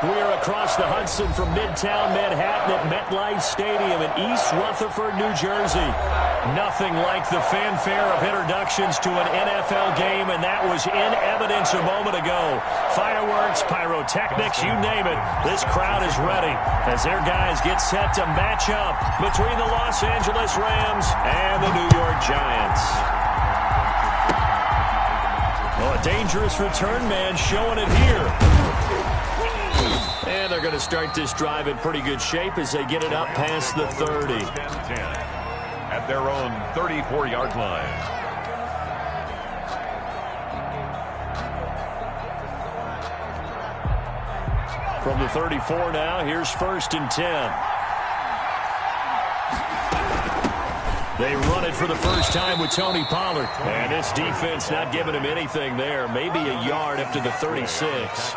We're across the Hudson from Midtown Manhattan at MetLife Stadium in East Rutherford, New Jersey. Nothing like the fanfare of introductions to an NFL game, and that was in evidence a moment ago. Fireworks, pyrotechnics, you name it. This crowd is ready as their guys get set to match up between the Los Angeles Rams and the New York Giants. Well, a dangerous return man showing it here. And they're going to start this drive in pretty good shape as they get it up past the 30. At their own 34-yard line. From the 34 now, here's 1st and 10. They run it for the first time with Tony Pollard. And this defense not giving him anything there. Maybe a yard up to the 36.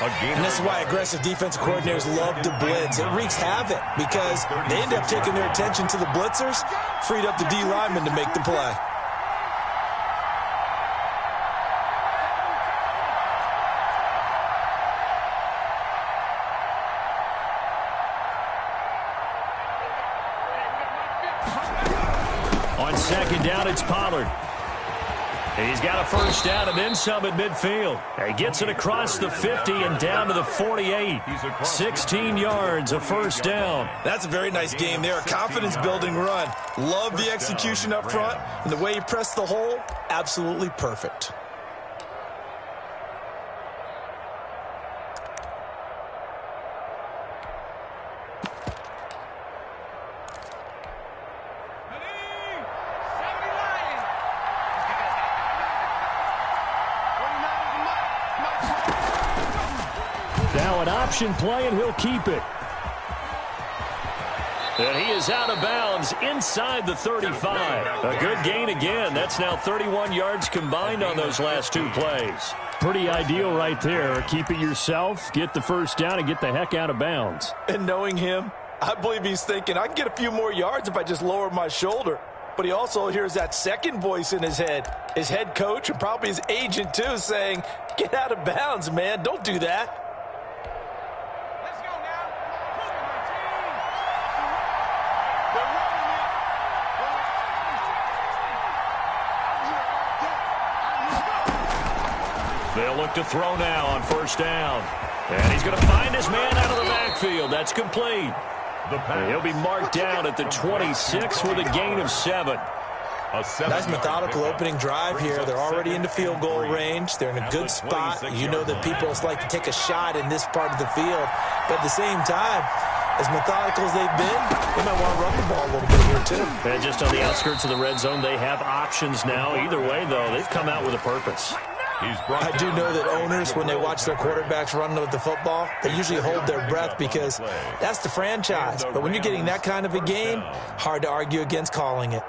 And this is why aggressive defensive coordinators love to blitz. It wreaks havoc because they end up taking their attention to the blitzers, freed up the D lineman to make the play. On 2nd down, it's Pollard. He's got a first down and then some at midfield. He gets it across the 50 and down to the 48. 16 yards, a first down. That's a very nice game there. A confidence-building run. Love the execution up front. And the way he pressed the hole, absolutely perfect. Now an option play, and he'll keep it. And he is out of bounds inside the 35. A good gain again. That's now 31 yards combined on those last two plays. Pretty ideal right there. Keep it yourself, get the first down, and get the heck out of bounds. And knowing him, I believe he's thinking, I can get a few more yards if I just lower my shoulder. But he also hears that second voice in his head. His head coach and probably his agent, too, saying, get out of bounds, man. Don't do that. They'll look to throw now on first down. And he's going to find his man out of the backfield. That's complete. He'll be marked down at the 26 with a gain of 7. Nice methodical opening drive here. They're already into field goal range. They're in a good spot. You know that people just like to take a shot in this part of the field. But at the same time, as methodical as they've been, they might want to run the ball a little bit here, too. And just on the outskirts of the red zone, they have options now. Either way, though, they've come out with a purpose. I do know that owners, when they watch their quarterbacks run with the football, they usually hold their breath because that's the franchise. But when you're getting that kind of a game, hard to argue against calling it.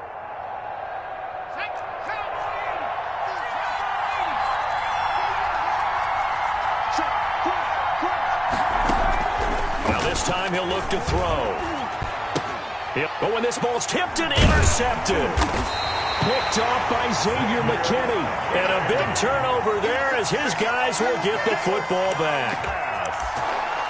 Now this time he'll look to throw. Oh, and this ball's tipped and intercepted. Picked off by Xavier McKinney. And a big turnover there as his guys will get the football back.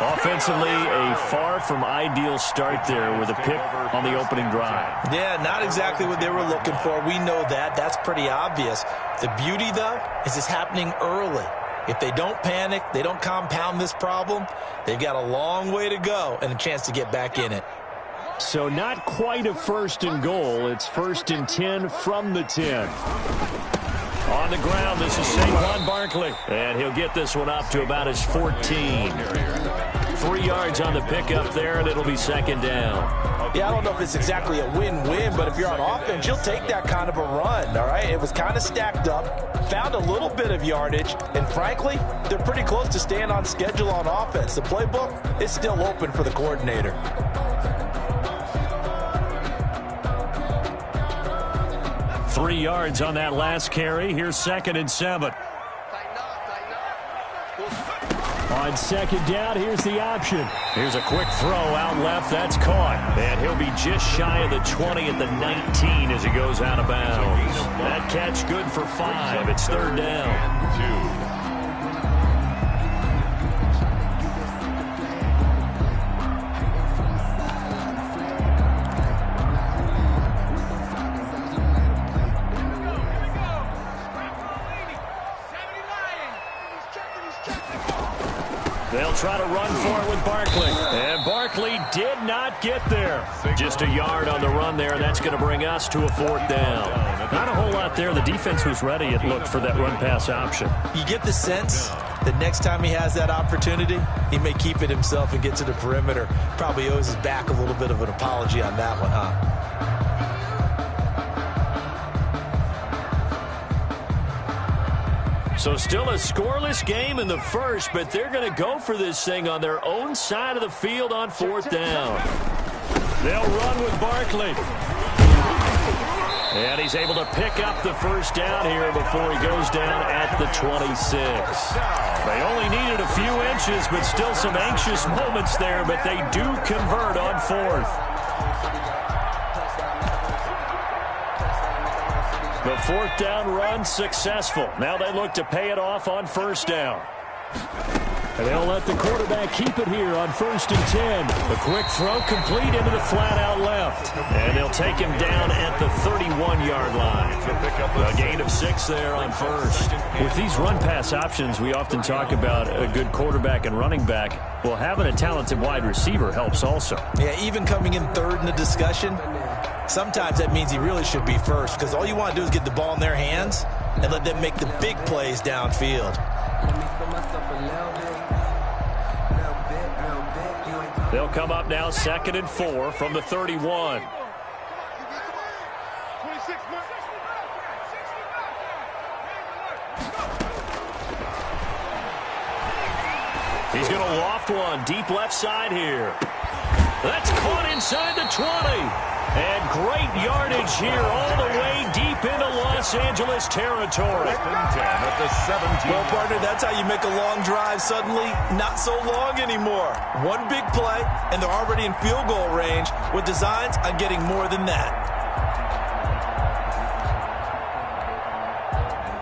Offensively, a far from ideal start there with a pick on the opening drive. Yeah, not exactly what they were looking for. We know that. That's pretty obvious. The beauty, though, is it's happening early. If they don't panic, they don't compound this problem, they've got a long way to go and a chance to get back in it. So not quite a 1st and goal. It's 1st and 10 from the 10. On the ground, this is Saquon Barkley. And he'll get this one up to about his 14. 3 yards on the pickup there, and it'll be 2nd down. Yeah, I don't know if it's exactly a win-win, but if you're on offense, you'll take that kind of a run, all right? It was kind of stacked up, found a little bit of yardage, and frankly, they're pretty close to staying on schedule on offense. The playbook is still open for the coordinator. 3 yards on that last carry. Here's 2nd and 7. On 2nd down, here's the option. Here's a quick throw out left. That's caught. And he'll be just shy of the 20 at the 19 as he goes out of bounds. That catch good for 5. It's 3rd down. They'll try to run for it with Barkley. And Barkley did not get there. Just a yard on the run there, and that's going to bring us to a 4th down. Not a whole lot there. The defense was ready, it looked, for that run-pass option. You get the sense that next time he has that opportunity, he may keep it himself and get to the perimeter. Probably owes his back a little bit of an apology on that one, huh? So still a scoreless game in the first, but they're going to go for this thing on their own side of the field on 4th down. They'll run with Barkley. And he's able to pick up the first down here before he goes down at the 26. They only needed a few inches, but still some anxious moments there, but they do convert on 4th. The 4th down run successful. Now they look to pay it off on 1st down. And they'll let the quarterback keep it here on 1st and 10. The quick throw complete into the flat out left. And they'll take him down at the 31-yard line. A gain of 6 there on 1st. With these run-pass options, we often talk about a good quarterback and running back. Well, having a talented wide receiver helps also. Yeah, even coming in 3rd in the discussion, sometimes that means he really should be first, because all you want to do is get the ball in their hands and let them make the big plays downfield. They'll come up now 2nd and 4 from the 31. He's going to loft one deep left side here. That's caught inside the 20. And great yardage here all the way deep into Los Angeles territory. At the 17. Well, partner, that's how you make a long drive suddenly not so long anymore. One big play, and they're already in field goal range with designs on getting more than that.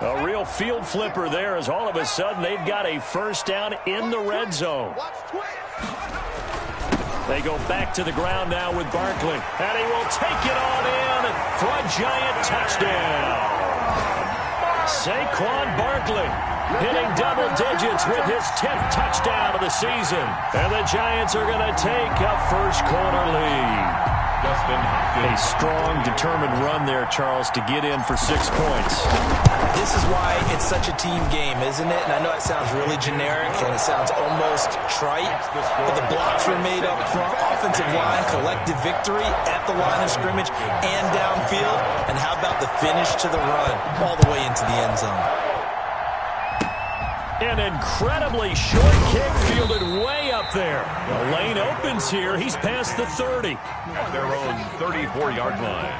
A real field flipper there, as all of a sudden they've got a 1st down in the red zone. They go back to the ground now with Barkley. And he will take it on in for a giant touchdown. Saquon Barkley hitting double digits with his 10th touchdown of the season. And the Giants are going to take a first quarter lead. A strong, determined run there, Charles, to get in for 6 points. This is why it's such a team game, isn't it? And I know it sounds really generic and it sounds almost trite, but the blocks were made up front, offensive line, collective victory at the line of scrimmage and downfield. And how about the finish to the run all the way into the end zone? An incredibly short kick fielded way up there. The lane opens here. He's past the 30. Their own 34-yard line.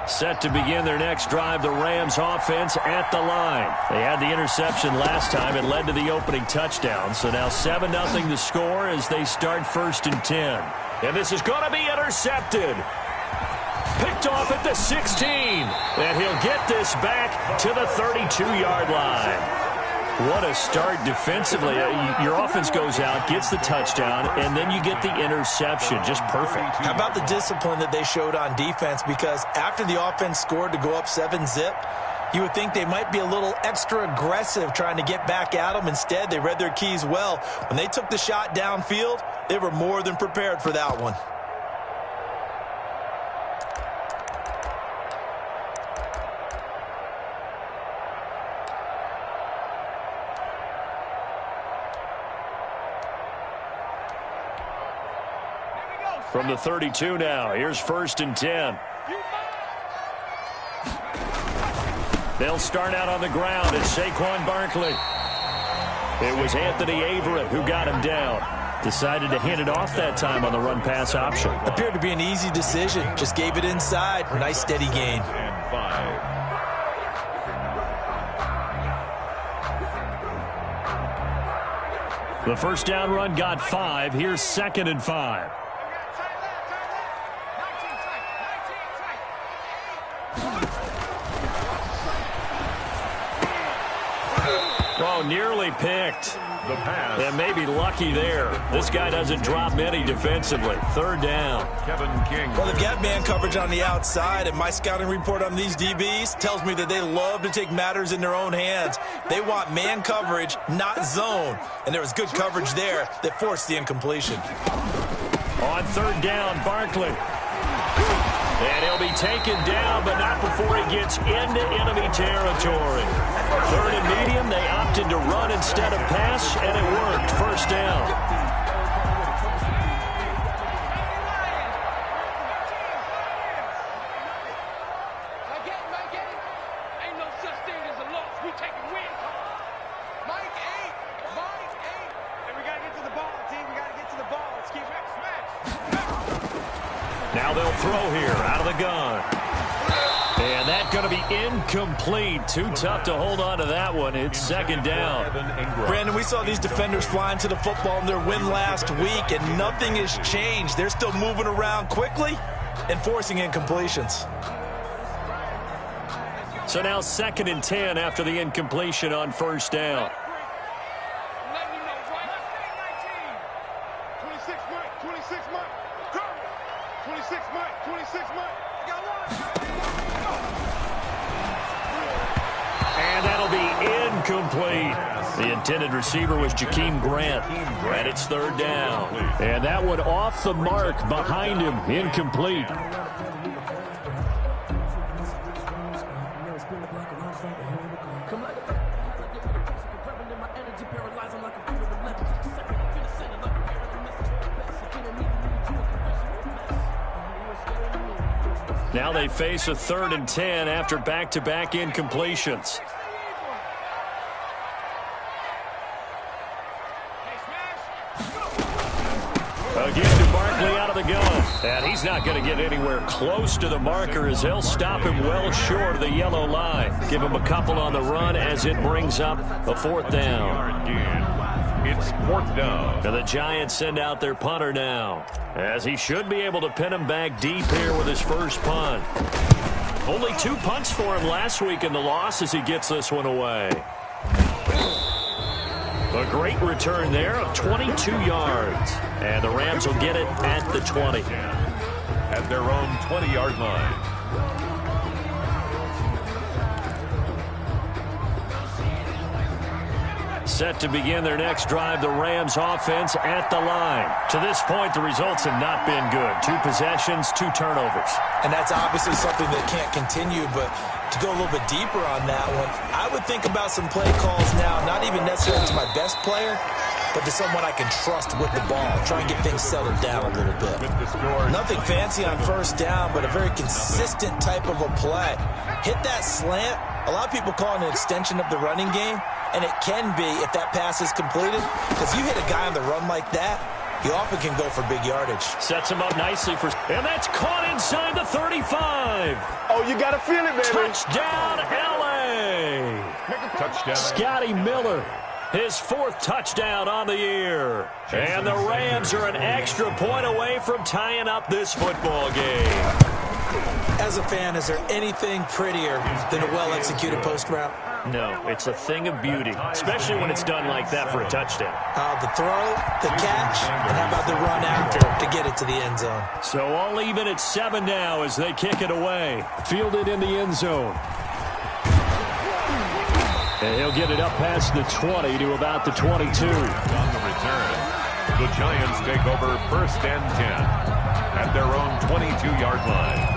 Set to begin their next drive, the Rams offense at the line. They had the interception last time. It led to the opening touchdown. So now 7-0 the score as they start 1st and 10. And this is going to be intercepted. Picked off at the 16. And he'll get this back to the 32-yard line. What a start defensively. Your offense goes out, gets the touchdown, and then you get the interception. Just perfect. How about the discipline that they showed on defense? Because after the offense scored to go up 7-zip, you would think they might be a little extra aggressive trying to get back at them. Instead, they read their keys well. When they took the shot downfield, they were more than prepared for that one. From the 32 now, here's 1st and 10. They'll start out on the ground. It's Saquon Barkley. It was Anthony Averett who got him down. Decided to hand it off that time on the run-pass option. Appeared to be an easy decision. Just gave it inside. Nice steady gain. And 5. The 1st down run got 5. Here's 2nd and 5. Oh, nearly picked. The pass. And maybe lucky there. This guy doesn't drop many defensively. Third down. Kevin King. Well, they've got man coverage on the outside, and my scouting report on these DBs tells me that they love to take matters in their own hands. They want man coverage, not zone. And there was good coverage there that forced the incompletion. On third down, Barkley. And he'll be taken down, but not before he gets into enemy territory. Third and medium, they opted to run instead of pass, and it worked. First down. Now they'll throw here out of the gun. And that's going to be incomplete. Too tough to hold on to that one. It's second down. Brandon, we saw these defenders flying to the football in their win last week, and nothing has changed. They're still moving around quickly and forcing incompletions. So now 2nd and 10 after the incompletion on first down. And that'll be incomplete. The intended receiver was Jakeem Grant. And it's third down. And that one off the mark behind him. Incomplete. Now they face a 3rd and 10 after back-to-back incompletions. Again to Barkley out of the gun. And he's not going to get anywhere close to the marker as they'll stop him well short of the yellow line. Give him a couple on the run as it brings up a 4th down. It's 4th down. And the Giants send out their punter now, as he should be able to pin him back deep here with his first punt. Only 2 punts for him last week in the loss as he gets this one away. A great return there of 22 yards. And the Rams will get it at the 20. At their own 20-yard line. Set to begin their next drive, the Rams offense at the line. To this point, the results have not been good. 2 possessions, 2 turnovers. And that's obviously something that can't continue, but to go a little bit deeper on that one, I would think about some play calls now, not even necessarily to my best player, but to someone I can trust with the ball. Try and get things settled down a little bit. Nothing fancy on first down, but a very consistent type of a play. Hit that slant. A lot of people call it an extension of the running game, and it can be if that pass is completed, because you hit a guy on the run like that, you often can go for big yardage. Sets him up nicely for, and that's caught inside the 35. Oh, you got to feel it, baby. Touchdown, L.A. Touchdown. Scotty Miller, his 4th touchdown on the year. And the Rams are an extra point away from tying up this football game. As a fan, is there anything prettier than a well-executed post route? No, it's a thing of beauty, especially when it's done like that for a touchdown. The throw, the catch, and how about the run after to get it to the end zone? So all even at 7 now as they kick it away. Fielded in the end zone. And he'll get it up past the 20 to about the 22. On the return, the Giants take over 1st and 10 at their own 22-yard line.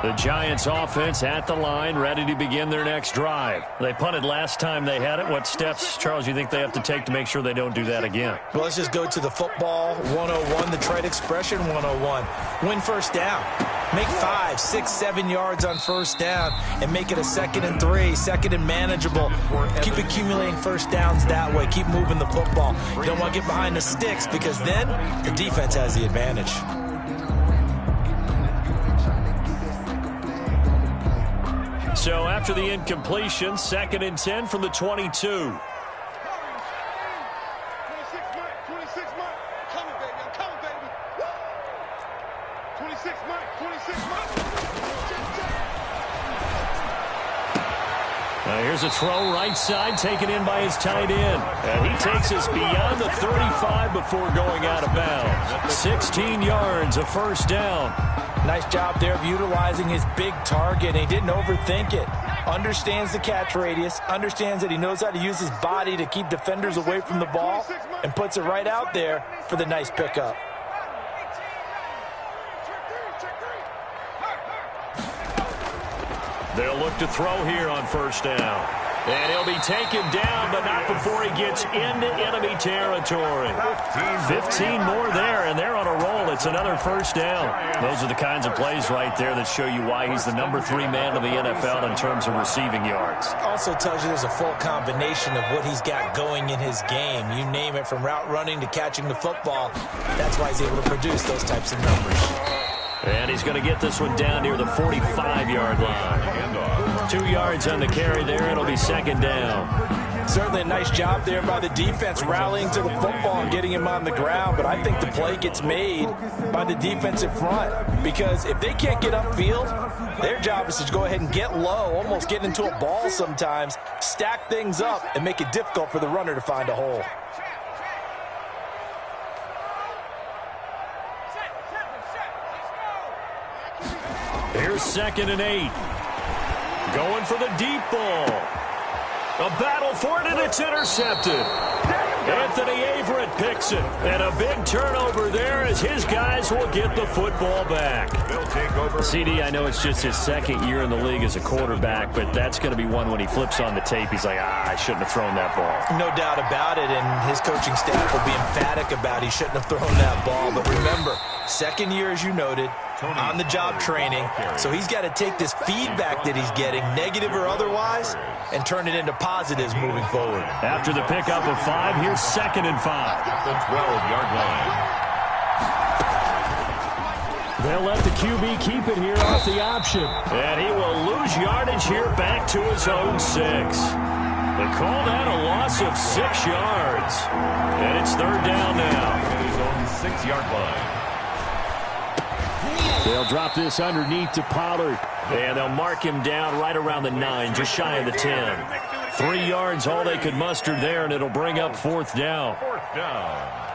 The Giants offense at the line, ready to begin their next drive. They punted last time they had it. What steps, Charles, you think they have to take to make sure they don't do that again? Well, let's just go to the football 101, the trade expression 101. Win first down. Make 5, 6, 7 yards on first down and make it a 2nd and 3, 2nd and manageable. Keep accumulating first downs that way. Keep moving the football. You don't want to get behind the sticks because then the defense has the advantage. So after the incompletion, 2nd and 10 from the 22. Here's a throw right side, taken in by his tight end. And he takes us beyond the 35 before going out of bounds. 16 yards, a first down. Nice job there of utilizing his big target. He didn't overthink it. Understands the catch radius, understands that he knows how to use his body to keep defenders away from the ball, and puts it right out there for the nice pickup. They'll look to throw here on first down. And he'll be taken down, but not before he gets into enemy territory. 15 more there, and they're on a roll. It's another first down. Those are the kinds of plays right there that show you why he's the number 3 man of the NFL in terms of receiving yards. Also tells you there's a full combination of what he's got going in his game. You name it, from route running to catching the football. That's why he's able to produce those types of numbers. And he's going to get this one down near the 45-yard line. 2 yards on the carry there. It'll be second down. Certainly a nice job there by the defense rallying to the football and getting him on the ground. But I think the play gets made by the defensive front. Because if they can't get upfield, their job is to go ahead and get low, almost get into a ball sometimes, stack things up, and make it difficult for the runner to find a hole. Here's 2nd and 8. Going for the deep ball. A battle for it, and it's intercepted. Anthony Averett picks it. And a big turnover there as his guys will get the football back. CD, I know it's just his 2nd year in the league as a quarterback, but that's going to be one when he flips on the tape. He's like, I shouldn't have thrown that ball. No doubt about it, and his coaching staff will be emphatic about he shouldn't have thrown that ball. But remember, 2nd year, as you noted, on-the-job training, so he's got to take this feedback that he's getting, negative or otherwise, and turn it into positives moving forward. After the pickup of 5, here's 2nd and 5. The 12-yard line. They'll let the QB keep it here off the option. And he will lose yardage here back to his own 6. They call that a loss of 6 yards. And it's 3rd down now. His own 6-yard line. They'll drop this underneath to Pollard. And they'll mark him down right around the 9, just shy of the 10. 3 yards, all they could muster there, and it'll bring up 4th down. 4th down.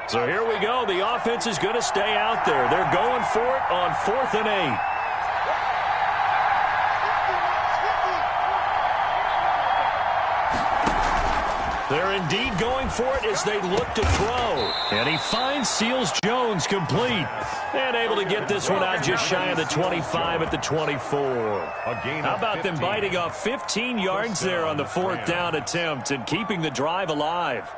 So here we go. The offense is going to stay out there. They're going for it on 4th and 8. They're indeed going for it as they look to throw. And he finds Seals Jones complete. And able to get this one out just shy of the 25 at the 24. How about them biting off 15 yards there on the 4th down attempt and keeping the drive alive?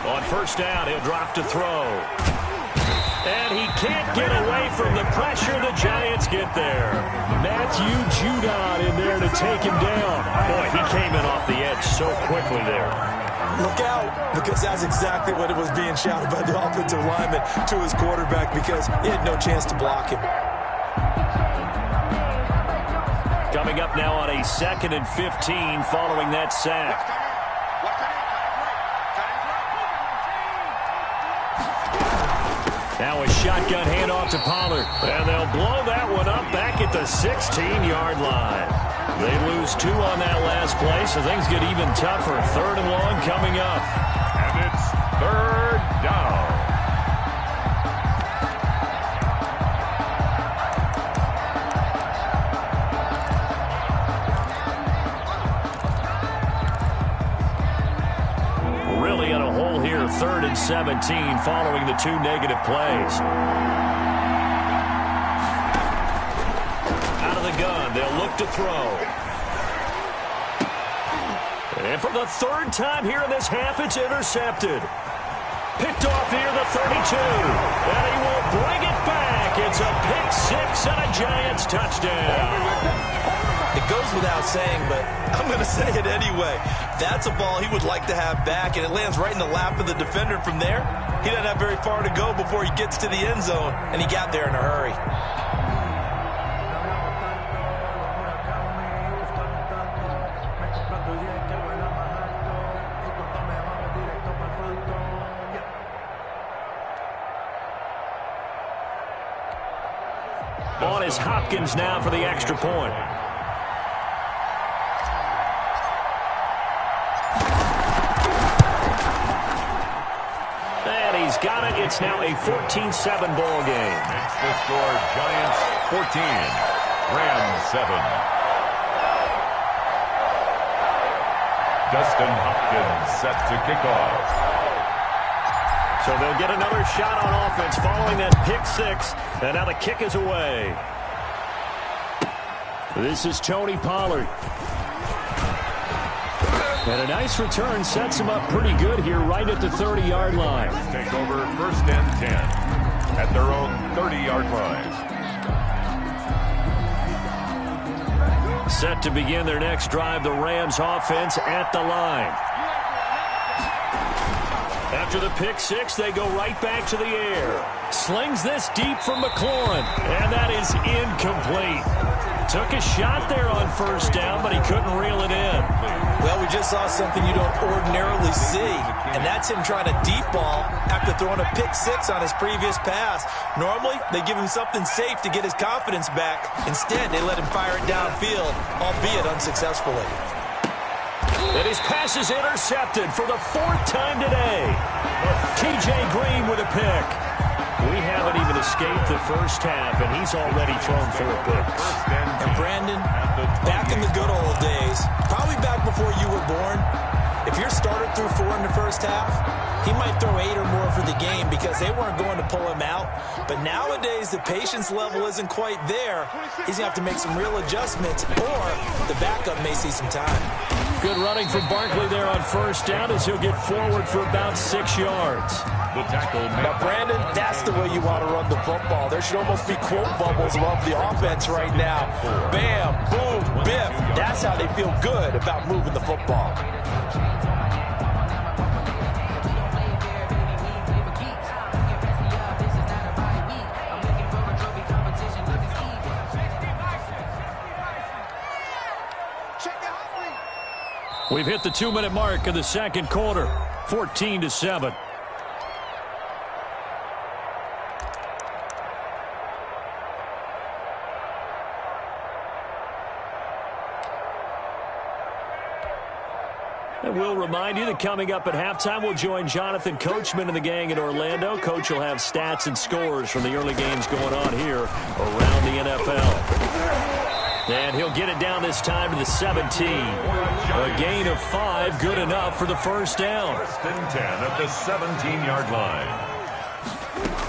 On first down, he'll drop to throw. And he can't get away from the pressure. The Giants get there. Matthew Judon in there to take him down. Boy, he came in off the edge so quickly there. Look out, because that's exactly what it was being shouted by the offensive lineman to his quarterback, because he had no chance to block him. Coming up now on a 2nd and 15 following that sack. Now a shotgun handoff to Pollard. And they'll blow that one up back at the 16-yard line. They lose 2 on that last play, so things get even tougher. 3rd and long coming up. And it's 3rd down. Really in a hole here, 3rd and 17 following the 2 negative plays. Out of the gun, they'll look to throw. And for the 3rd time here in this half, it's intercepted. Picked off here, the 32. And he will bring it back. It's a pick 6 and a Giants touchdown. It goes without saying, but I'm going to say it anyway. That's a ball he would like to have back, and it lands right in the lap of the defender from there. He doesn't have very far to go before he gets to the end zone, and he got there in a hurry. On is Hopkins now for the extra point. He's got it. It's now a 14-7 ball game. Makes the score Giants 14, Rams 7. Dustin Hopkins set to kick off. So they'll get another shot on offense following that pick 6. And now the kick is away. This is Tony Pollard. And a nice return sets him up pretty good here right at the 30-yard line. Take over 1st and 10 at their own 30-yard line. Set to begin their next drive, the Rams offense at the line. After the pick 6, they go right back to the air. Slings this deep from McLaurin, and that is incomplete. Took a shot there on first down, but he couldn't reel it in. Well, we just saw something you don't ordinarily see, and that's him trying to deep ball after throwing a pick 6 on his previous pass. Normally, they give him something safe to get his confidence back. Instead, they let him fire it downfield, albeit unsuccessfully. And his pass is intercepted for the 4th time today. T.J. Green with a pick. We haven't even escaped the first half, and he's already thrown 4 picks. And Brandon, back in the good old days, probably back before you were born, if your starter threw 4 in the first half, he might throw 8 or more for the game because they weren't going to pull him out. But nowadays, the patience level isn't quite there. He's going to have to make some real adjustments, or the backup may see some time. Good running from Barkley there on first down as he'll get forward for about 6 yards. The tackle. Now, Brandon, that's the way you want to run the football. There should almost be quote bubbles above the offense right now. Bam, boom, biff. That's how they feel good about moving the football. We've hit the 2-minute mark of the second quarter, 14-7. And we'll remind you that coming up at halftime, we'll join Jonathan Coachman and the gang in Orlando. Coach will have stats and scores from the early games going on here around the NFL. And he'll get it down this time to the 17. A gain of 5, good enough for the first down. 1st and 10 at the 17-yard line.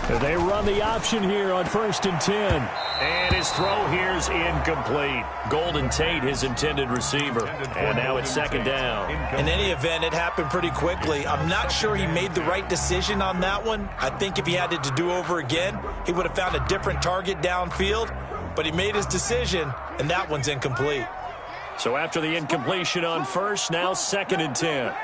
They run the option here on 1st and 10. And his throw here is incomplete. Golden Tate, his intended receiver. And now it's 2nd down. In any event, it happened pretty quickly. I'm not sure he made the right decision on that one. I think if he had it to do over again, he would have found a different target downfield. But he made his decision, and that one's incomplete. So after the incompletion on 1st, now 2nd and 10.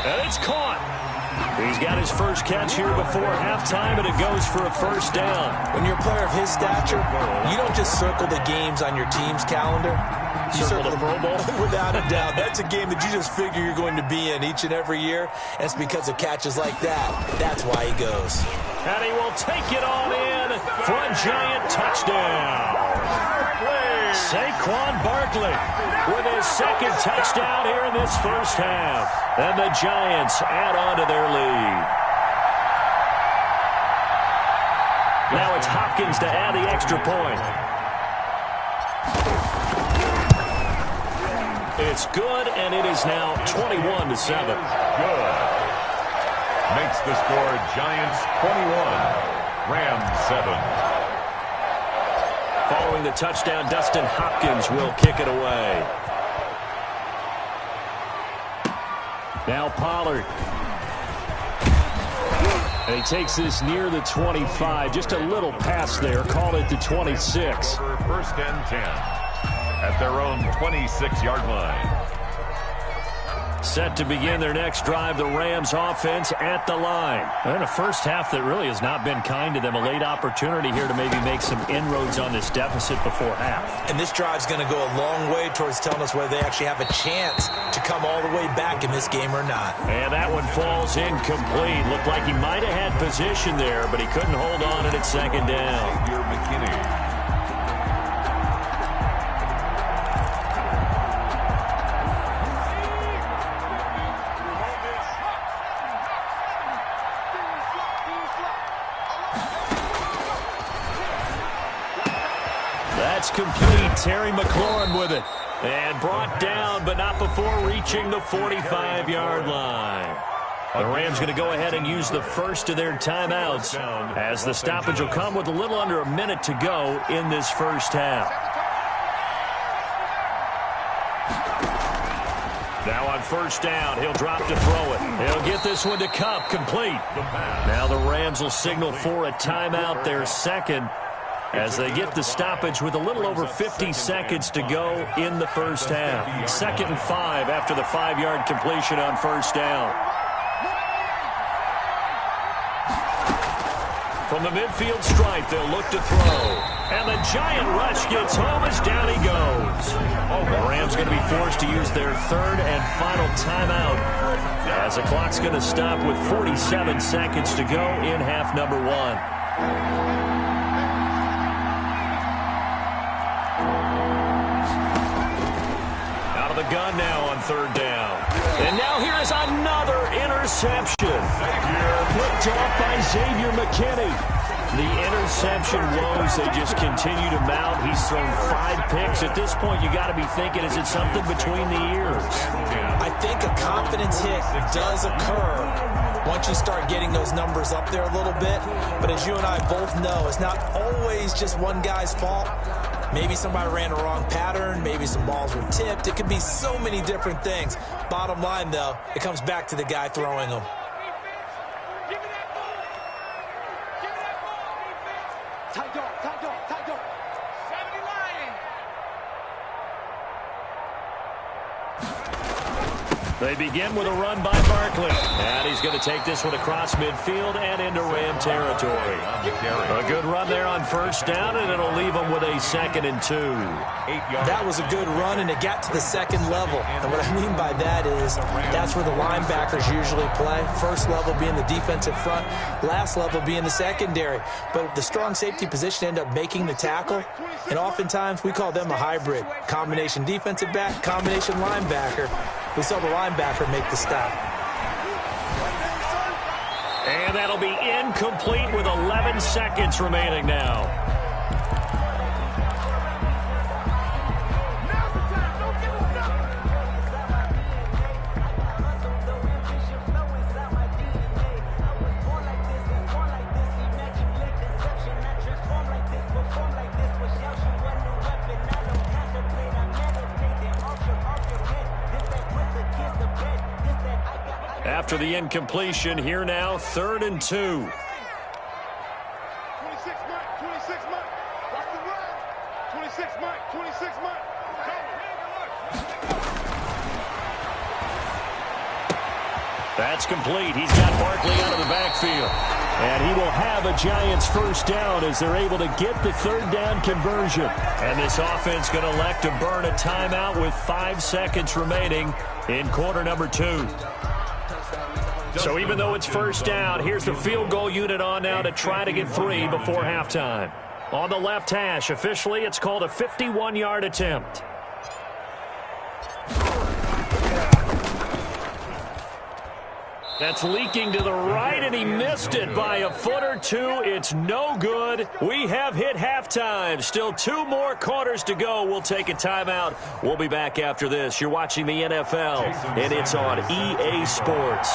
And it's caught. He's got his first catch here before halftime, and it goes for a 1st down. When you're a player of his stature, you don't just circle the games on your team's calendar. You circle the Pro Bowl. Without a doubt. That's a game that you just figure you're going to be in each and every year, and it's because of catches like that. That's why he goes. And he will take it on in for a giant touchdown. Saquon Barkley with his 2nd touchdown here in this 1st half. And the Giants add on to their lead. Now it's Hopkins to add the extra point. It's good, and it is now 21-7. Good. Makes the score Giants 21, Rams 7. Following the touchdown, Dustin Hopkins will kick it away. Now Pollard. And he takes this near the 25. Just a little pass there. Call it the 26. Over 1st and 10 at their own 26-yard line. Set to begin their next drive, the Rams offense at the line. And a 1st half that really has not been kind to them. A late opportunity here to maybe make some inroads on this deficit before half. And this drive's going to go a long way towards telling us whether they actually have a chance to come all the way back in this game or not. And that one falls incomplete. Looked like he might have had position there, but he couldn't hold on it at 2nd down. McKinney. That's complete. Terry McLaurin with it. And brought down, but not before reaching the 45-yard line. The Rams going to go ahead and use the 1st of their timeouts, as the stoppage will come with a little under a minute to go in this 1st half. Now on 1st down, he'll drop to throw it. He'll get this one to Kupp, complete. Now the Rams will signal for a timeout, their 2nd, as they get the stoppage with a little over 50 seconds to go in the 1st half. 2nd and 5 after the 5-yard completion on 1st down. From the midfield stripe, they'll look to throw. And the giant rush gets home as down he goes. The Rams going to be forced to use their 3rd and final timeout, as the clock's going to stop with 47 seconds to go in half number 1. The gun now on 3rd down. And now here is another interception. Picked off by Xavier McKinney. The interception woes, they just continue to mount. He's thrown 5 picks. At this point, you got to be thinking, is it something between the ears? I think a confidence hit does occur once you start getting those numbers up there a little bit. But as you and I both know, it's not always just one guy's fault. Maybe somebody ran a wrong pattern. Maybe some balls were tipped. It could be so many different things. Bottom line, though, it comes back to the guy throwing them. They begin with a run by Barkley. And he's going to take this one across midfield and into Ram territory. A good run there on 1st down, and it'll leave them with a 2nd and 2. That was a good run, and it got to the 2nd level. And what I mean by that is that's where the linebackers usually play. 1st level being the defensive front, last level being the secondary. But the strong safety position ended up making the tackle, and oftentimes we call them a hybrid. Combination defensive back, combination linebacker. We saw the linebacker make the stop. And that'll be incomplete with 11 seconds remaining now. After the incompletion, here now, 3rd and 2. 26 Mike, 26 Mike. Watch the run. 26 Mike, 26 Mike. That's complete. He's got Barkley out of the backfield. And he will have a Giants first down as they're able to get the 3rd down conversion. And this offense going to elect to burn a timeout with 5 seconds remaining in quarter number 2. So even though it's first down, here's the field goal unit on now to try to get 3 before halftime. On the left hash, officially, it's called a 51-yard attempt. That's leaking to the right, and he missed it by a foot or 2. It's no good. We have hit halftime. Still 2 more quarters to go. We'll take a timeout. We'll be back after this. You're watching the NFL, and it's on EA Sports.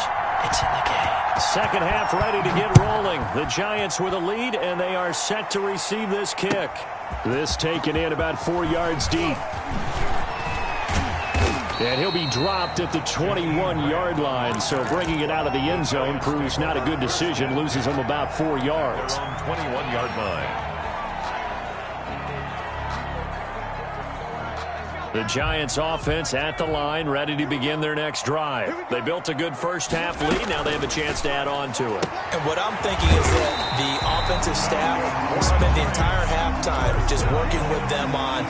It's in the game. Second half ready to get rolling. The Giants with a lead, and they are set to receive this kick. This taken in about 4 yards deep. And he'll be dropped at the 21-yard line, so bringing it out of the end zone proves not a good decision. Loses him about 4 yards. 21-yard line. The Giants offense at the line, ready to begin their next drive. They built a good first half lead. Now they have a chance to add on to it. And what I'm thinking is that the offensive staff spent the entire halftime just working with them on,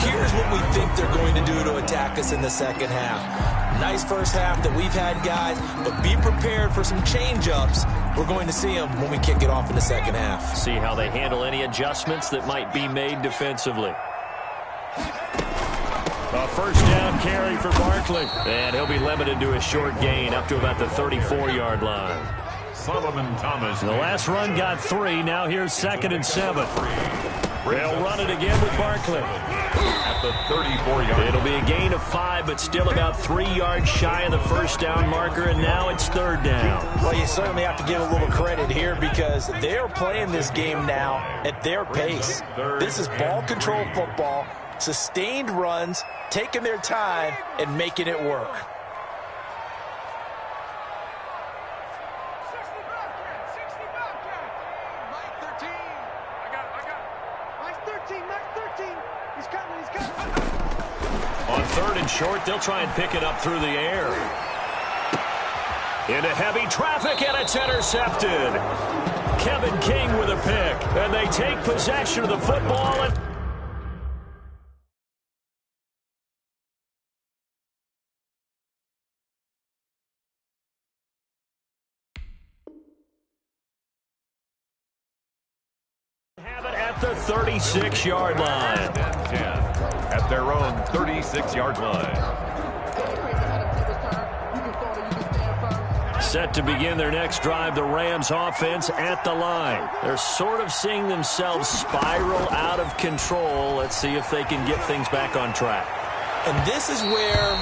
here's what we think they're going to do to attack us in the second half. Nice first half that we've had, guys, but be prepared for some change-ups. We're going to see them when we kick it off in the second half. See how they handle any adjustments that might be made defensively. A first down carry for Barkley. And he'll be limited to a short gain up to about the 34-yard line. Solomon Thomas. The last run got 3. Now here's 2nd and 7. They'll run it again with Barkley. At the 34-yard. It'll be a gain of 5, but still about 3 yards shy of the first down marker, and now it's 3rd down. Well, you certainly have to give a little credit here because they're playing this game now at their pace. This is ball control football, sustained runs, taking their time, and making it work. On 3rd and short, they'll try and pick it up through the air. Into heavy traffic, and it's intercepted. Kevin King with a pick, and they take possession of the football. And have it at the 36-yard line. 10 at their own 36-yard line. Set to begin their next drive, the Rams offense at the line. They're sort of seeing themselves spiral out of control. Let's see if they can get things back on track. And this is where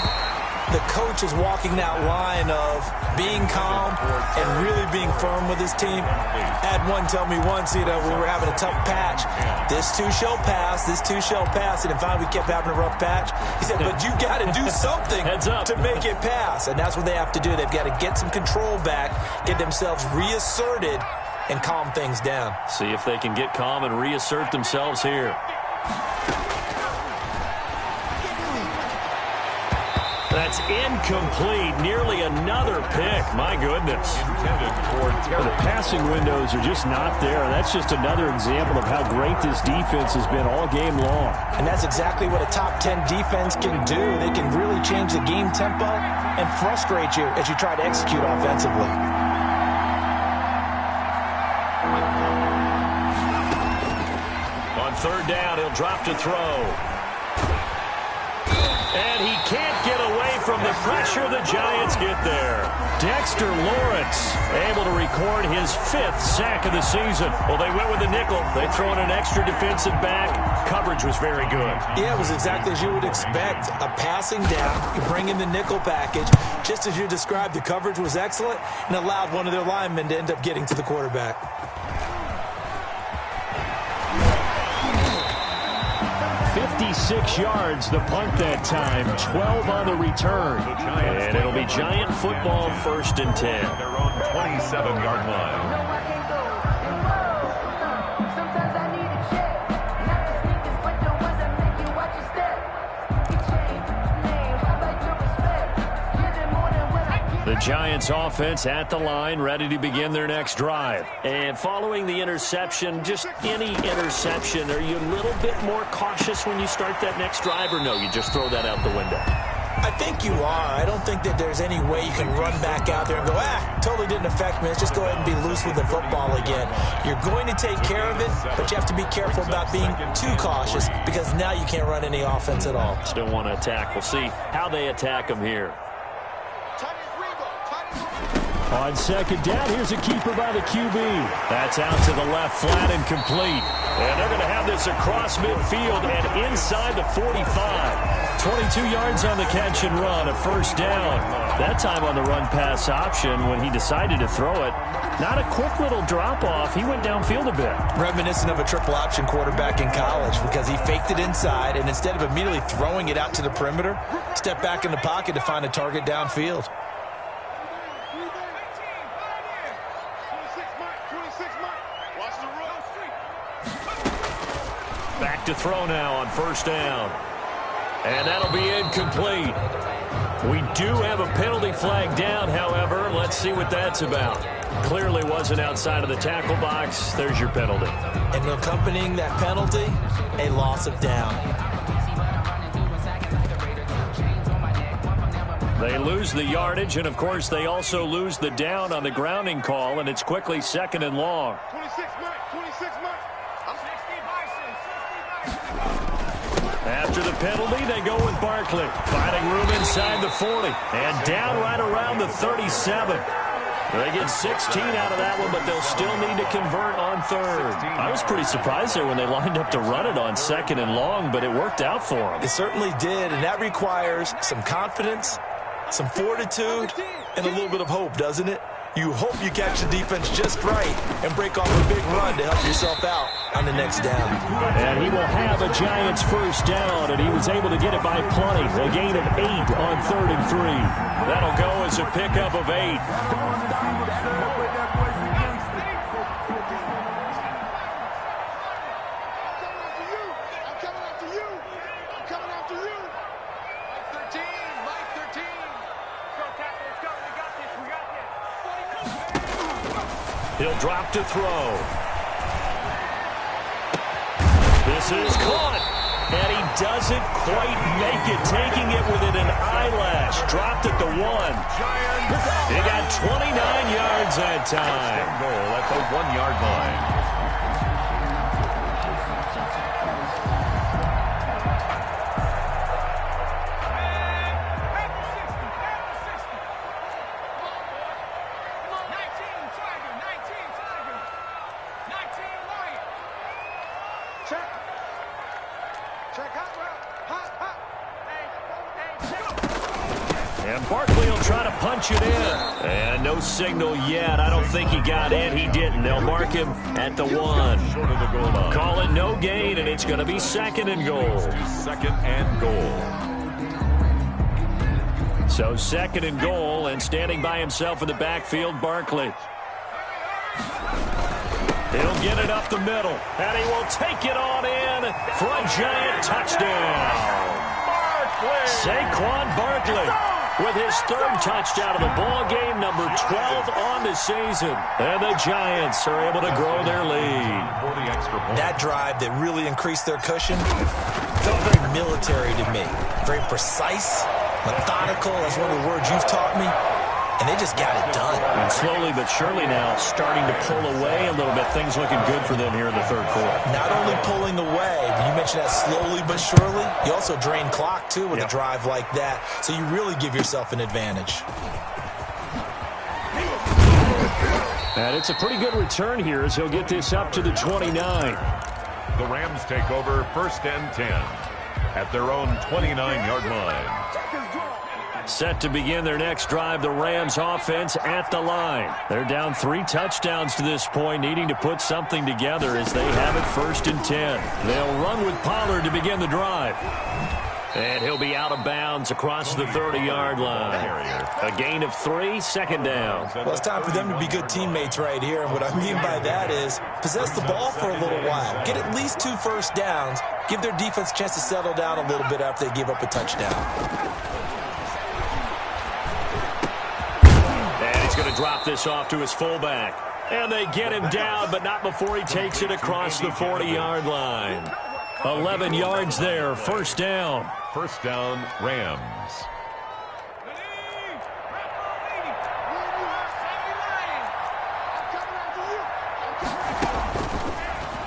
the coach is walking that line of being calm and really being firm with his team. I had one tell me once, we were having a tough patch. This too shall pass, this too shall pass. And finally we kept having a rough patch. He said, but you got to do something to make it pass. And that's what they have to do. They've got to get some control back, get themselves reasserted, and calm things down. See if they can get calm and reassert themselves here. That's incomplete. Nearly another pick. My goodness. The passing windows are just not there. That's just another example of how great this defense has been all game long. And that's exactly what a top 10 defense can do. They can really change the game tempo and frustrate you as you try to execute offensively. On 3rd down, he'll drop to throw. And he can't get away from the pressure, the Giants get there. Dexter Lawrence able to record his 5th sack of the season. Well, they went with the nickel. They throw in an extra defensive back. Coverage was very good. Yeah, it was exactly as you would expect. A passing down, you bring in the nickel package. Just as you described, the coverage was excellent and allowed one of their linemen to end up getting to the quarterback. 56 yards, the punt that time, 12 on the return. And it'll be Giant football, 1st and 10. Their own 27-yard line. The Giants offense at the line, ready to begin their next drive. And following the interception, just any interception, are you a little bit more cautious when you start that next drive, or no, you just throw that out the window? I think you are. I don't think that there's any way you can run back out there and go, totally didn't affect me. Let's just go ahead and be loose with the football again. You're going to take care of it, but you have to be careful about being too cautious because now you can't run any offense at all. Still want to attack. We'll see how they attack them here. On 2nd down, here's a keeper by the QB. That's out to the left, flat and complete. And they're going to have this across midfield and inside the 45. 22 yards on the catch and run, a 1st down. That time on the run-pass option when he decided to throw it. Not a quick little drop-off. He went downfield a bit. Reminiscent of a triple option quarterback in college because he faked it inside, and instead of immediately throwing it out to the perimeter, stepped back in the pocket to find a target downfield. Back to throw now on 1st down. And that'll be incomplete. We do have a penalty flag down, however. Let's see what that's about. Clearly wasn't outside of the tackle box. There's your penalty. And accompanying that penalty, a loss of down. They lose the yardage, and, of course, they also lose the down on the grounding call, and it's quickly 2nd and long. 26 Mike. After the penalty, they go with Barkley. Finding room inside the 40. And down right around the 37. They get 16 out of that one, but they'll still need to convert on 3rd. I was pretty surprised there when they lined up to run it on 2nd and long, but it worked out for them. It certainly did, and that requires some confidence, some fortitude, and a little bit of hope, doesn't it? You hope you catch the defense just right and break off a big run to help yourself out on the next down. And he will have a Giants 1st down, and he was able to get it by plenty. A gain of 8 on 3rd and 3. That'll go as a pickup of 8. He'll drop to throw. This is caught. And he doesn't quite make it, taking it within an eyelash. Dropped at the 1. He got 29 yards that time. Goal at the 1-yard line. And Barkley will try to punch it in. And no signal yet. I don't think he got in. He didn't. They'll mark him at the 1. Short of the goal line. Call it no gain, and it's going to be 2nd and goal. 2nd and goal. So 2nd and goal, and standing by himself in the backfield, Barkley. He'll get it up the middle, and he will take it on in for a Giant touchdown. Saquon Barkley with his 3rd touchdown of the ball game, number 12 on the season. And the Giants are able to grow their lead. That drive that really increased their cushion felt very military to me. Very precise, methodical. That's one of the words you've taught me. and they just got it done. And slowly but surely now starting to pull away a little bit. Things looking good for them here in the third quarter. Not only pulling away, you mentioned that slowly but surely, you also drain clock, too, with a drive like that. So you really give yourself an advantage. And it's a pretty good return here as he'll get this up to the 29. The Rams take over 1st and 10 at their own 29-yard line. Set to begin their next drive, the Rams offense at the line. They're down 3 touchdowns to this point, needing to put something together as they have it 1st and 10. They'll run with Pollard to begin the drive. And he'll be out of bounds across the 30-yard line. A gain of 3, 2nd down. Well, it's time for them to be good teammates right here. And what I mean by that is possess the ball for a little while. Get at least 2 first downs. Give their defense a chance to settle down a little bit after they give up a touchdown. And he's going to drop this off to his fullback. And they get him down, but not before he takes it across the 40-yard line. 11 yards there, 1st down. 1st down, Rams.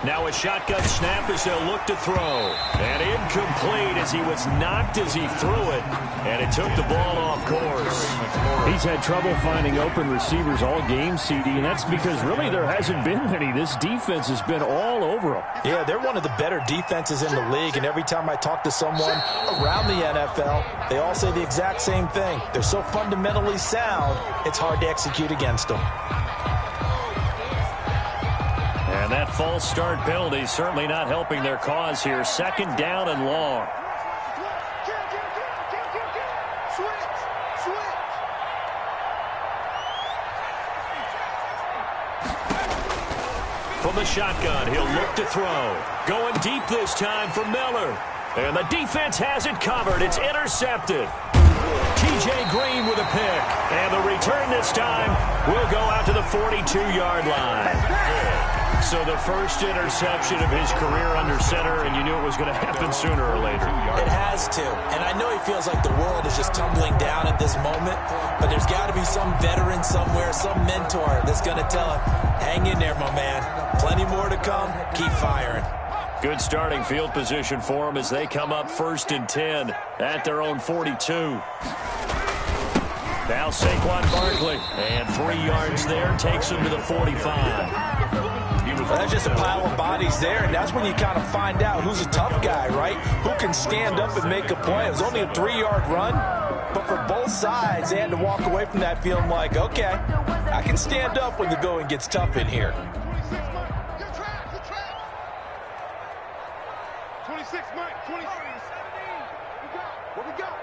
Now a shotgun snap as they'll look to throw. And incomplete as he was knocked as he threw it. And it took the ball off course. He's had trouble finding open receivers all game, CD, and that's because really there hasn't been many. This defense has been all over him. Yeah, they're one of the better defenses in the league, and every time I talk to someone around the NFL, they all say the exact same thing. They're so fundamentally sound, it's hard to execute against them. And that false start penalty certainly not helping their cause here. 2nd down and long. From the shotgun, he'll look to throw. Going deep this time for Miller. And the defense has it covered. It's intercepted. T.J. Green with a pick. And the return this time will go out to the 42-yard line. So the first interception of his career under center, and you knew it was going to happen sooner or later. It has to. And I know he feels like the world is just tumbling down at this moment, but there's got to be some veteran somewhere, some mentor that's going to tell him, hang in there, my man. Plenty more to come. Keep firing. Good starting field position for them as they come up 1st and 10 at their own 42. Now Saquon Barkley, and 3 yards there, takes him to the 45. That's just a pile of bodies there, and that's when you kind of find out who's a tough guy, right? Who can stand up and make a play. It was only a 3-yard run, but for both sides, they had to walk away from that feeling like, okay, I can stand up when the going gets tough in here. 26, Mike, 26. What we got?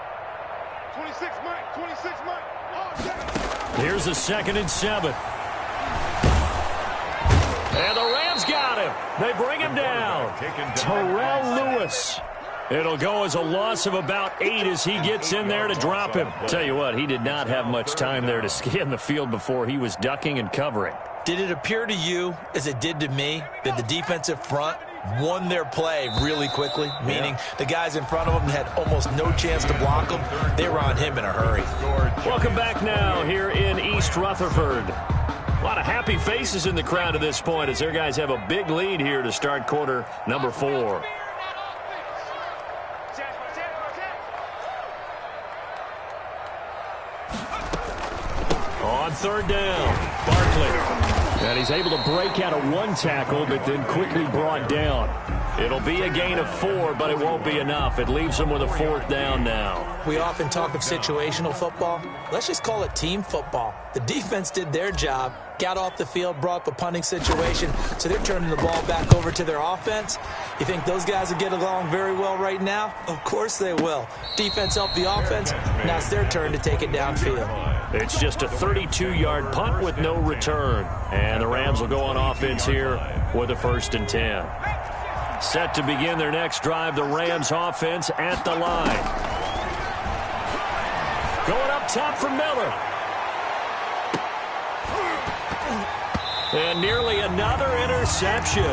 26, Mike, 26, Mike. Oh, here's a 2nd and 7. And the Rams got him. They bring him down. Terrell Lewis. It'll go as a loss of about 8 as he gets in there to drop him. Tell you what, he did not have much time there to scan the field before he was ducking and covering. Did it appear to you, as it did to me, that the defensive front won their play really quickly? Meaning the guys in front of them had almost no chance to block them. They were on him in a hurry. Welcome back now here in East Rutherford. A lot of happy faces in the crowd at this point as their guys have a big lead here to start quarter number 4. On 3rd down, Barkley. And he's able to break out of 1 tackle, but then quickly brought down. It'll be a gain of 4, but it won't be enough. It leaves him with a 4th down now. We often talk of situational football. Let's just call it team football. The defense did their job, got off the field, brought up a punting situation, so they're turning the ball back over to their offense. You think those guys will get along very well right now? Of course they will. Defense helped the offense. Now it's their turn to take it downfield. It's just a 32-yard punt with no return. And the Rams will go on offense here with a 1st and 10. Set to begin their next drive, the Rams offense at the line. Going up top for Miller. And nearly another interception.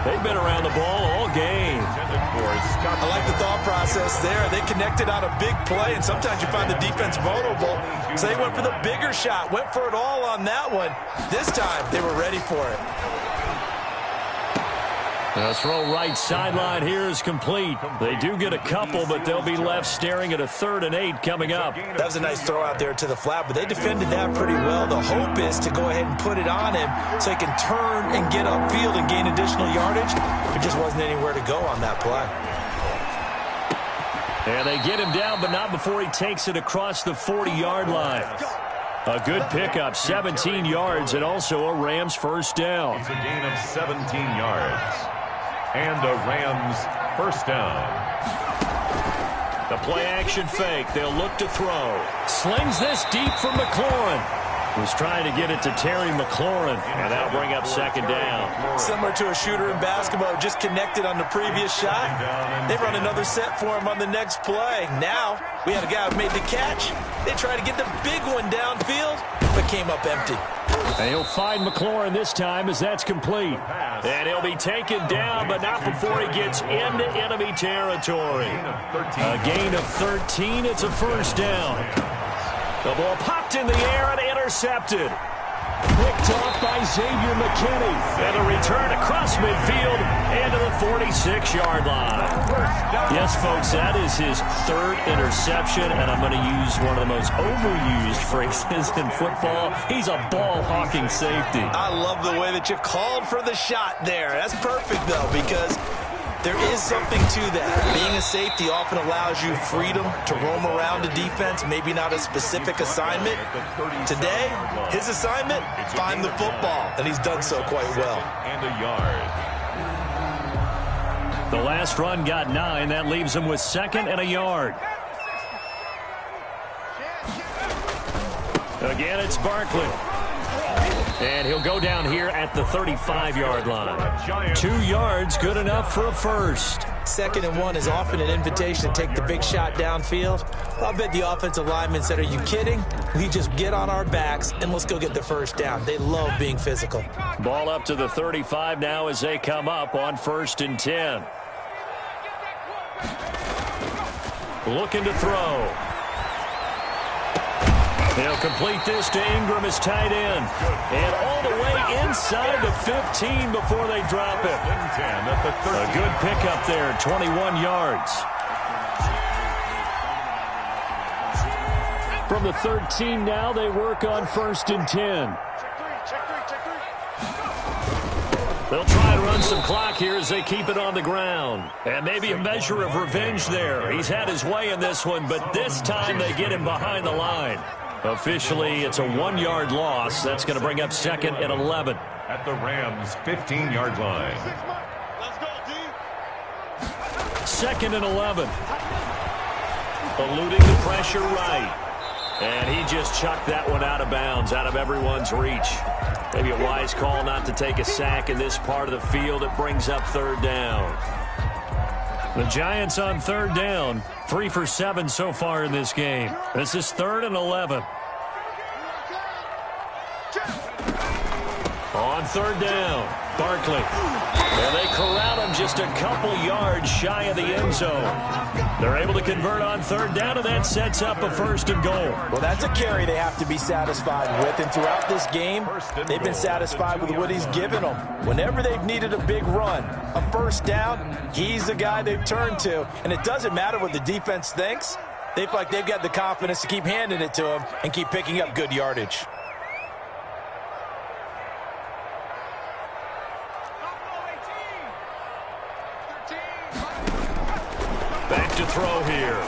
They've been around the ball all game. I like the thought process there. They connected on a big play, and sometimes you find the defense vulnerable. So they went for the bigger shot, went for it all on that one. This time, they were ready for it. The throw right sideline here is complete. They do get a couple, but they'll be left staring at a 3rd and 8 coming up. That was a nice throw out there to the flat, but they defended that pretty well. The hope is to go ahead and put it on him so he can turn and get upfield and gain additional yardage. There just wasn't anywhere to go on that play. And they get him down, but not before he takes it across the 40-yard line. A good pickup, 17 yards, and also a Rams first down. It's a gain of 17 yards. And a Rams first down. The play-action fake. They'll look to throw. Slings this deep for McLaurin. Was trying to get it to Terry McLaurin, and that'll bring up second down. Similar to a shooter in basketball, just connected on the previous shot. They run another set for him on the next play. Now, we had a guy who made the catch. They tried to get the big one downfield, but came up empty. And he'll find McLaurin this time as that's complete. And he'll be taken down, but not before he gets into enemy territory. A gain of 13. It's a first down. The ball popped in the air and intercepted. Picked off by Xavier McKinney. And a return across midfield and to the 46-yard line. Yes, folks, that is his 3rd interception, and I'm going to use one of the most overused phrases in football. He's a ball-hawking safety. I love the way that you called for the shot there. That's perfect, though, because there is something to that. Being a safety often allows you freedom to roam around a defense, maybe not a specific assignment. Today, his assignment, find the football, and he's done so quite well. And a yard. The last run got 9. That leaves him with 2nd and a yard. Again, it's Barkley. And he'll go down here at the 35-yard line. 2 yards, good enough for a first. 2nd and 1 is often an invitation to take the big shot downfield. I'll bet the offensive lineman said, are you kidding? We just get on our backs and let's go get the first down. They love being physical. Ball up to the 35 now as they come up on 1st and 10. Looking to throw. They'll complete this to Ingram as tight end. And all the way inside the 15 before they drop it. A good pickup there, 21 yards. From the 13 now, they work on 1st and 10. They'll try and run some clock here as they keep it on the ground. And maybe a measure of revenge there. He's had his way in this one, but this time they get him behind the line. Officially, it's a 1-yard loss. That's going to bring up 2nd and 11. At the Rams' 15-yard line. 2nd and 11. Eluding the pressure right. And he just chucked that one out of bounds, out of everyone's reach. Maybe a wise call not to take a sack in this part of the field. It brings up 3rd down. The Giants on 3rd down. 3 for 7 so far in this game. This is 3rd and 11. On 3rd down, Barkley. And they corral him just a couple yards shy of the end zone. They're able to convert on 3rd down, and that sets up a 1st and goal. Well, that's a carry they have to be satisfied with. And throughout this game, they've been satisfied with what he's given them. Whenever they've needed a big run, a 1st down, he's the guy they've turned to. And it doesn't matter what the defense thinks. They feel like they've got the confidence to keep handing it to him and keep picking up good yardage. Back to throw here.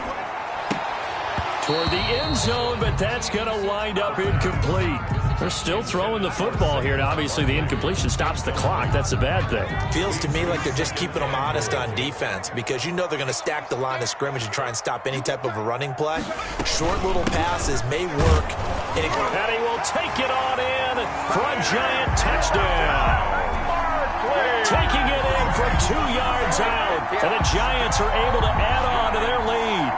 Toward the end zone, but that's going to wind up incomplete. They're still throwing the football here. Now, obviously, the incompletion stops the clock. That's a bad thing. Feels to me like they're just keeping them honest on defense because you know they're going to stack the line of scrimmage and try and stop any type of a running play. Short little passes may work. And he will take it on in for a Giant touchdown. Taking it in from 2 yards out. And the Giants are able to add on to their lead.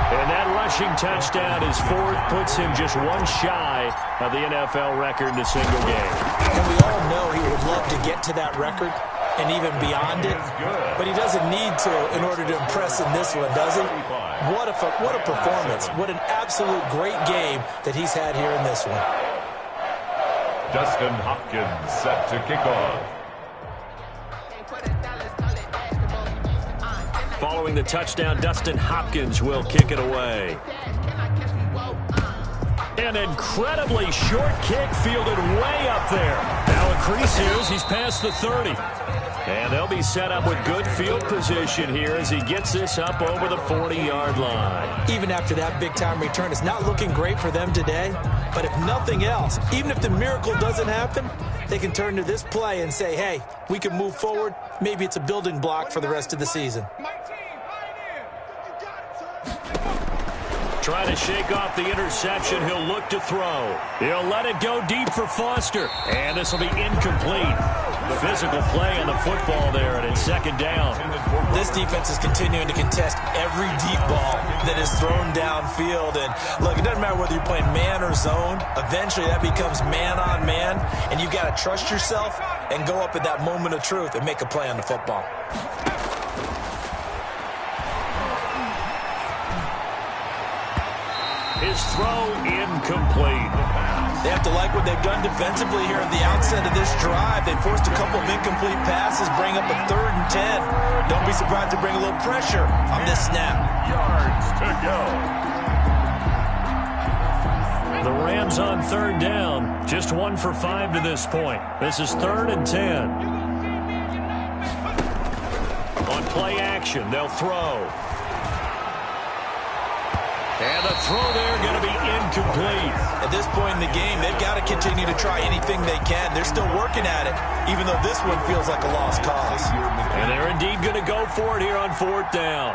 And that rushing touchdown is fourth, puts him just one shy of the NFL record in a single game. And we all know he would love to get to that record and even beyond it, but he doesn't need to in order to impress in this one, does he? What a performance. What an absolute great game that he's had here in this one. Dustin Hopkins set to kick off. Following the touchdown, Dustin Hopkins will kick it away. An incredibly short kick fielded way up there. Now a crease here as he's past the 30. And they'll be set up with good field position here as he gets this up over the 40-yard line. Even after that big-time return, it's not looking great for them today. But if nothing else, even if the miracle doesn't happen, they can turn to this play and say, hey, we can move forward. Maybe it's a building block for the rest of the season. Trying to shake off the interception. He'll look to throw. He'll let it go deep for Foster. And this will be incomplete. Physical play on the football there, and it's second down. This defense is continuing to contest every deep ball that is thrown downfield. And look, it doesn't matter whether you're playing man or zone. Eventually that becomes man on man, and you've got to trust yourself and go up at that moment of truth and make a play on the football. His throw incomplete. They have to like what they've done defensively here at the outset of this drive. They forced a couple of incomplete passes, bring up a 3rd and 10. Don't be surprised to bring a little pressure on this snap. Yards to go. The Rams on 3rd down. Just 1 for 5 to this point. This is 3rd and 10. On play action, they'll throw. And the throw there going to be incomplete. At this point in the game, they've got to continue to try anything they can. They're still working at it, even though this one feels like a lost cause. And they're indeed going to go for it here on 4th down.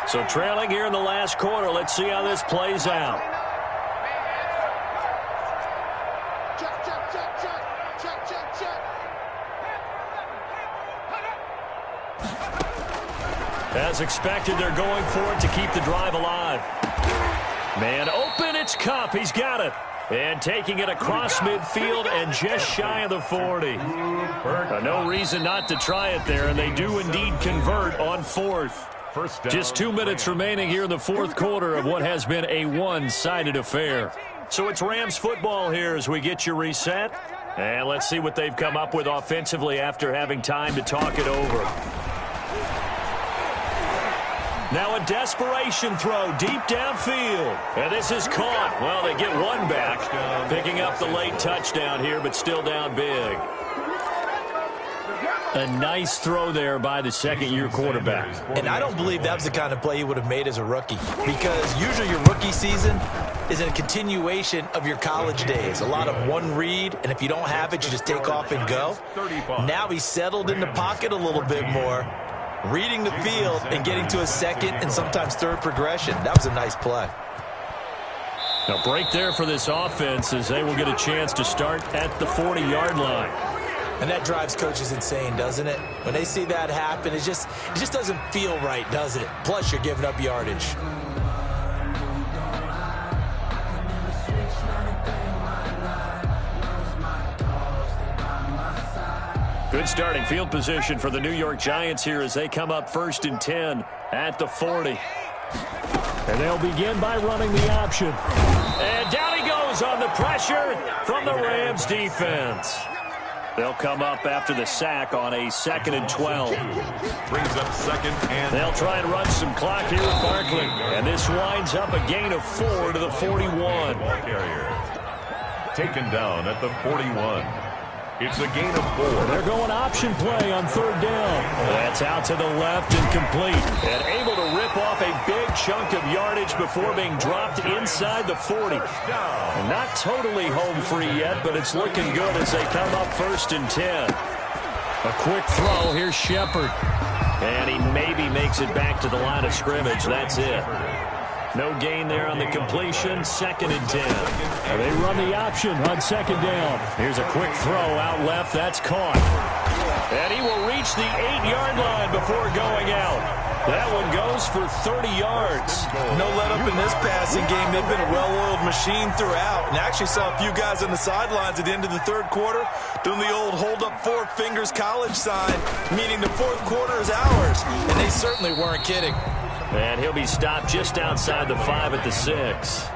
So trailing here in the last quarter, let's see how this plays out. As expected, they're going for it to keep the drive alive. Man open, it's Kupp. He's got it. And taking it across midfield and just shy of the 40. No reason not to try it there, and they do indeed convert on 4th. Just 2 minutes remaining here in the 4th quarter of what has been a one-sided affair. So it's Rams football here as we get you reset. And let's see what they've come up with offensively after having time to talk it over. Now a desperation throw deep downfield. And this is caught. Well, they get one back. Picking up the late touchdown here, but still down big. A nice throw there by the second-year quarterback. And I don't believe that was the kind of play he would have made as a rookie. Because usually your rookie season is a continuation of your college days. A lot of one read, and if you don't have it, you just take off and go. Now he's settled in the pocket a little bit more, reading the field and getting to a second and sometimes third progression. That was a nice play. A break there for this offense as they will get a chance to start at the 40-yard line. And that drives coaches insane, doesn't it? When they see that happen, it just doesn't feel right, does it? Plus, you're giving up yardage. Good starting field position for the New York Giants here as they come up 1st and 10 at the 40. And they'll begin by running the option. And down he goes on the pressure from the Rams defense. They'll come up after the sack on a 2nd and 12. Brings up 2nd and... They'll try and run some clock here with Barkley. And this winds up a gain of 4 to the 41. Ball carrier. Taken down at the 41. It's a gain of 4. They're going option play on 3rd down. That's out to the left and complete. And able to rip off a big chunk of yardage before being dropped inside the 40. Not totally home free yet, but it's looking good as they come up 1st and 10. A quick throw. Here's Shepard. And he maybe makes it back to the line of scrimmage. That's it. No gain there on the completion. 2nd and 10. And they run the option on 2nd down. Here's a quick throw out left. That's caught. And he will reach the 8-yard line before going out. That one goes for 30 yards. No let up in this passing game. They've been a well-oiled machine throughout. And actually saw a few guys on the sidelines at the end of the third quarter doing the old hold up four fingers college sign, meaning the fourth quarter is ours. And they certainly weren't kidding. And he'll be stopped just outside the 5 at the 6.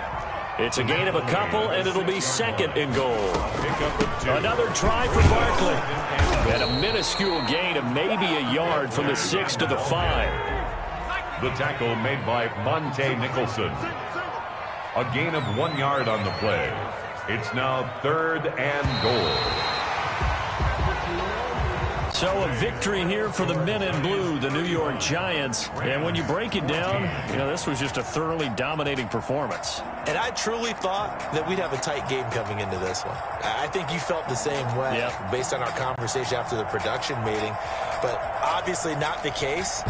It's a gain of a couple, and it'll be second and goal. Another try for Barkley. And a minuscule gain of maybe a yard from the 6 to the 5. The tackle made by Monte Nicholson. A gain of 1 yard on the play. It's now 3rd and goal. So a victory here for the men in blue, the New York Giants. And when you break it down, this was just a thoroughly dominating performance. And I truly thought that we'd have a tight game coming into this one. I think you felt the same way based on our conversation after the production meeting. But obviously not the case.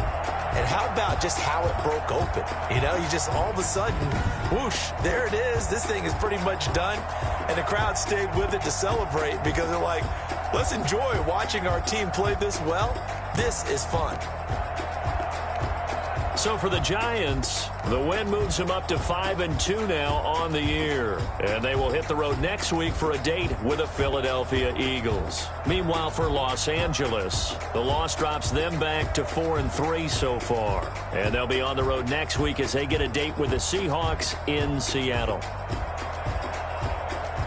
And how about just how it broke open? You just all of a sudden, whoosh, there it is. This thing is pretty much done. And the crowd stayed with it to celebrate because they're like, let's enjoy watching our team play this well. This is fun. So for the Giants, the win moves them up to 5-2 now on the year. And they will hit the road next week for a date with the Philadelphia Eagles. Meanwhile, for Los Angeles, the loss drops them back to 4-3 so far. And they'll be on the road next week as they get a date with the Seahawks in Seattle.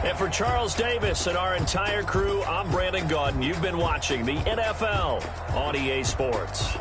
And for Charles Davis and our entire crew, I'm Brandon Gaudin. You've been watching the NFL on EA Sports.